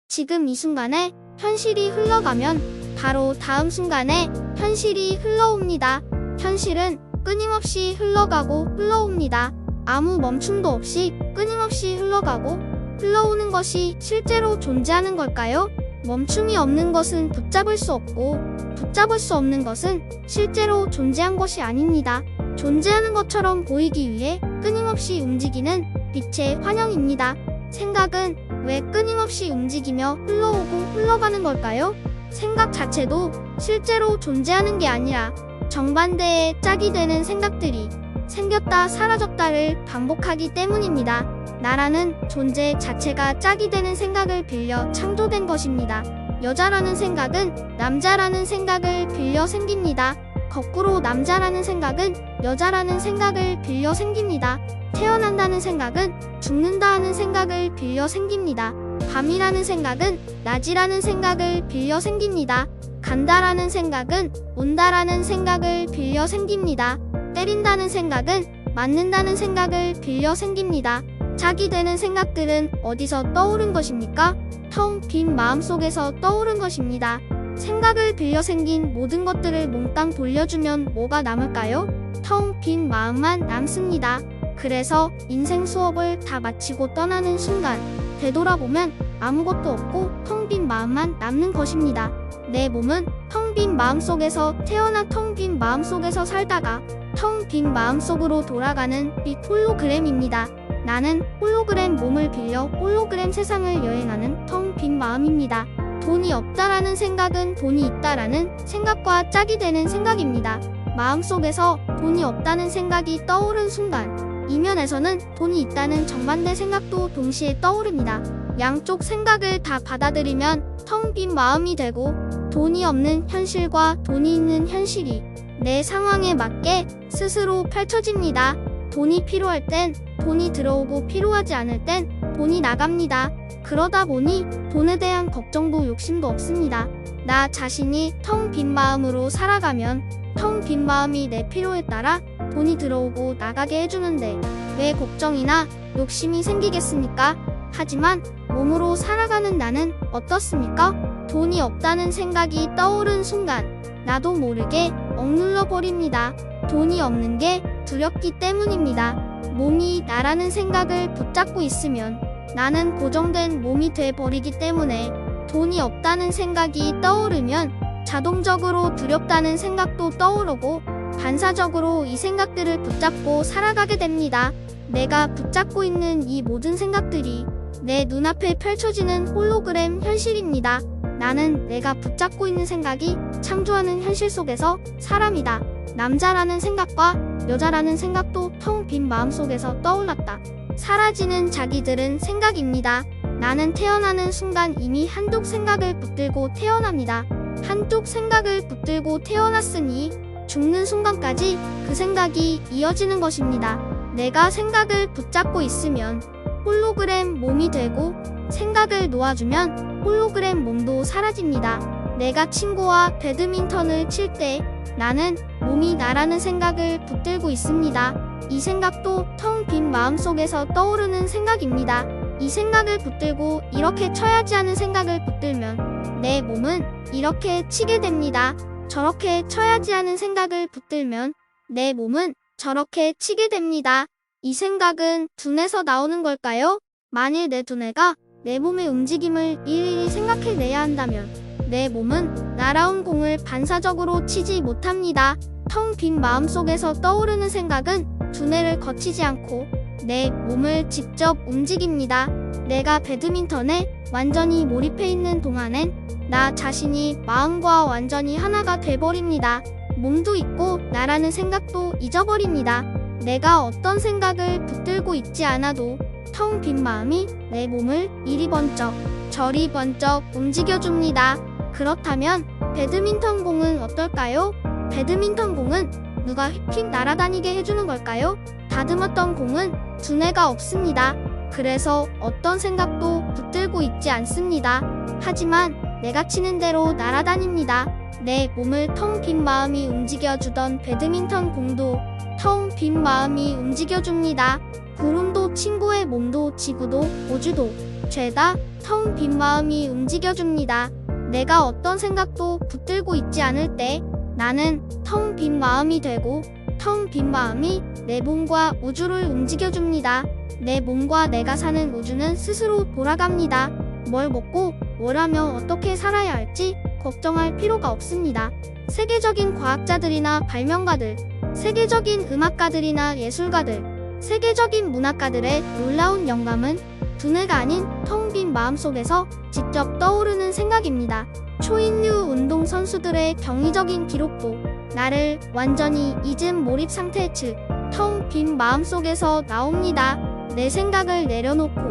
지금 이 순간에 현실이 흘러가면 바로 다음 순간에 현실이 흘러옵니다. 현실은 끊임없이 흘러가고 흘러옵니다. 아무 멈춤도 없이 끊임없이 흘러가고 흘러오는 것이 실제로 존재하는 걸까요? 멈춤이 없는 것은 붙잡을 수 없고 붙잡을 수 없는 것은 실제로 존재한 것이 아닙니다. 존재하는 것처럼 보이기 위해 끊임없이 움직이는 빛의 환영입니다. 생각은 왜 끊임없이 움직이며 흘러오고 흘러가는 걸까요? 생각 자체도 실제로 존재하는 게 아니라 정반대의 짝이 되는 생각들이 생겼다 사라졌다를 반복하기 때문입니다. 나라는 존재 자체가 짝이 되는 생각을 빌려 창조된 것입니다. 여자라는 생각은 남자라는 생각을 빌려 생깁니다. 거꾸로 남자라는 생각은 여자라는 생각을 빌려 생깁니다. 태어난다는 생각은 죽는다 하는 생각을 빌려 생깁니다. 밤이라는 생각은 낮이라는 생각을 빌려 생깁니다. 간다라는 생각은 온다라는 생각을 빌려 생깁니다. 때린다는 생각은 맞는다는 생각을 빌려 생깁니다. 짝이 되는 생각들은 어디서 떠오른 것입니까? 텅 빈 마음속에서 떠오른 것입니다. 생각을 빌려 생긴 모든 것들을 몽땅 돌려주면 뭐가 남을까요? 텅 빈 마음만 남습니다. 그래서 인생 수업을 다 마치고 떠나는 순간 되돌아보면 아무것도 없고 텅 빈 마음만 남는 것입니다. 내 몸은 텅 빈 마음속에서 태어나 텅 빈 마음속에서 살다가 텅 빈 마음속으로 돌아가는 빛 홀로그램입니다. 나는 홀로그램 몸을 빌려 홀로그램 세상을 여행하는 텅 빈 마음입니다. 돈이 없다라는 생각은 돈이 있다라는 생각과 짝이 되는 생각입니다. 마음속에서 돈이 없다는 생각이 떠오른 순간 이면에서는 돈이 있다는 정반대 생각도 동시에 떠오릅니다. 양쪽 생각을 다 받아들이면 텅 빈 마음이 되고 돈이 없는 현실과 돈이 있는 현실이 내 상황에 맞게 스스로 펼쳐집니다. 돈이 필요할 땐 돈이 들어오고 필요하지 않을 땐 돈이 나갑니다. 그러다 보니 돈에 대한 걱정도 욕심도 없습니다. 나 자신이 텅 빈 마음으로 살아가면 텅 빈 마음이 내 필요에 따라 돈이 들어오고 나가게 해주는데 왜 걱정이나 욕심이 생기겠습니까? 하지만 몸으로 살아가는 나는 어떻습니까? 돈이 없다는 생각이 떠오른 순간 나도 모르게 억눌러 버립니다. 돈이 없는 게 두렵기 때문입니다. 몸이 나라는 생각을 붙잡고 있으면 나는 고정된 몸이 돼버리기 때문에 돈이 없다는 생각이 떠오르면 자동적으로 두렵다는 생각도 떠오르고 반사적으로 이 생각들을 붙잡고 살아가게 됩니다. 내가 붙잡고 있는 이 모든 생각들이 내 눈앞에 펼쳐지는 홀로그램 현실입니다. 나는 내가 붙잡고 있는 생각이 창조하는 현실 속에서 사람이다. 남자라는 생각과 여자라는 생각도 텅 빈 마음속에서 떠올랐다. 사라지는 자기들은 생각입니다. 나는 태어나는 순간 이미 한쪽 생각을 붙들고 태어납니다. 한쪽 생각을 붙들고 태어났으니 죽는 순간까지 그 생각이 이어지는 것입니다. 내가 생각을 붙잡고 있으면 홀로그램 몸이 되고 생각을 놓아주면 홀로그램 몸도 사라집니다. 내가 친구와 배드민턴을 칠 때 나는 몸이 나라는 생각을 붙들고 있습니다. 이 생각도 텅 빈 마음속에서 떠오르는 생각입니다. 이 생각을 붙들고 이렇게 쳐야지 하는 생각을 붙들면 내 몸은 이렇게 치게 됩니다. 저렇게 쳐야지 하는 생각을 붙들면 내 몸은 저렇게 치게 됩니다. 이 생각은 두뇌에서 나오는 걸까요? 만일 내 두뇌가 내 몸의 움직임을 일일이 생각해내야 한다면 내 몸은 날아온 공을 반사적으로 치지 못합니다. 텅 빈 마음속에서 떠오르는 생각은 두뇌를 거치지 않고 내 몸을 직접 움직입니다. 내가 배드민턴에 완전히 몰입해 있는 동안엔 나 자신이 마음과 완전히 하나가 돼버립니다. 몸도 잊고 나라는 생각도 잊어버립니다. 내가 어떤 생각을 붙들고 있지 않아도 텅 빈 마음이 내 몸을 이리 번쩍 저리 번쩍 움직여줍니다. 그렇다면 배드민턴 공은 어떨까요? 배드민턴 공은 누가 휙휙 날아다니게 해주는 걸까요? 다듬었던 공은 두뇌가 없습니다. 그래서 어떤 생각도 붙들고 있지 않습니다. 하지만 내가 치는 대로 날아다닙니다. 내 몸을 텅 빈 마음이 움직여주던 배드민턴 공도 텅 빈 마음이 움직여줍니다. 구름도 친구의 몸도 지구도 우주도 죄다 텅 빈 마음이 움직여줍니다. 내가 어떤 생각도 붙들고 있지 않을 때 나는 텅 빈 마음이 되고 텅 빈 마음이 내 몸과 우주를 움직여줍니다. 내 몸과 내가 사는 우주는 스스로 돌아갑니다. 뭘 먹고 뭘 하며 어떻게 살아야 할지 걱정할 필요가 없습니다. 세계적인 과학자들이나 발명가들, 세계적인 음악가들이나 예술가들, 세계적인 문학가들의 놀라운 영감은 두뇌가 아닌 텅 빈 마음속에서 직접 떠오르는 생각입니다. 초인류 운동선수들의 경이적인 기록도 나를 완전히 잊은 몰입 상태 즉 텅 빈 마음속에서 나옵니다. 내 생각을 내려놓고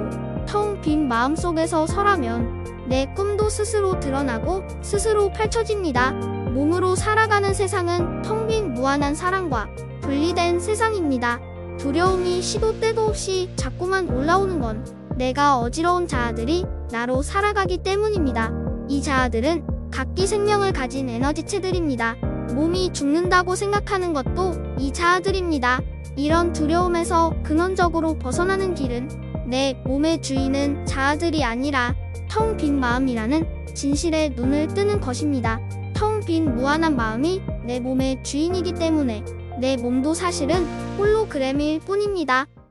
텅 빈 마음속에서 설하면 내 꿈도 스스로 드러나고 스스로 펼쳐집니다. 몸으로 살아가는 세상은 텅 빈 무한한 사랑과 분리된 세상입니다. 두려움이 시도 때도 없이 자꾸만 올라오는 건 내가 어지러운 자아들이 나로 살아가기 때문입니다. 이 자아들은 각기 생명을 가진 에너지체들입니다. 몸이 죽는다고 생각하는 것도 이 자아들입니다. 이런 두려움에서 근원적으로 벗어나는 길은 내 몸의 주인은 자아들이 아니라 텅 빈 마음이라는 진실에 눈을 뜨는 것입니다. 텅 빈 무한한 마음이 내 몸의 주인이기 때문에 내 몸도 사실은 홀로그램일 뿐입니다.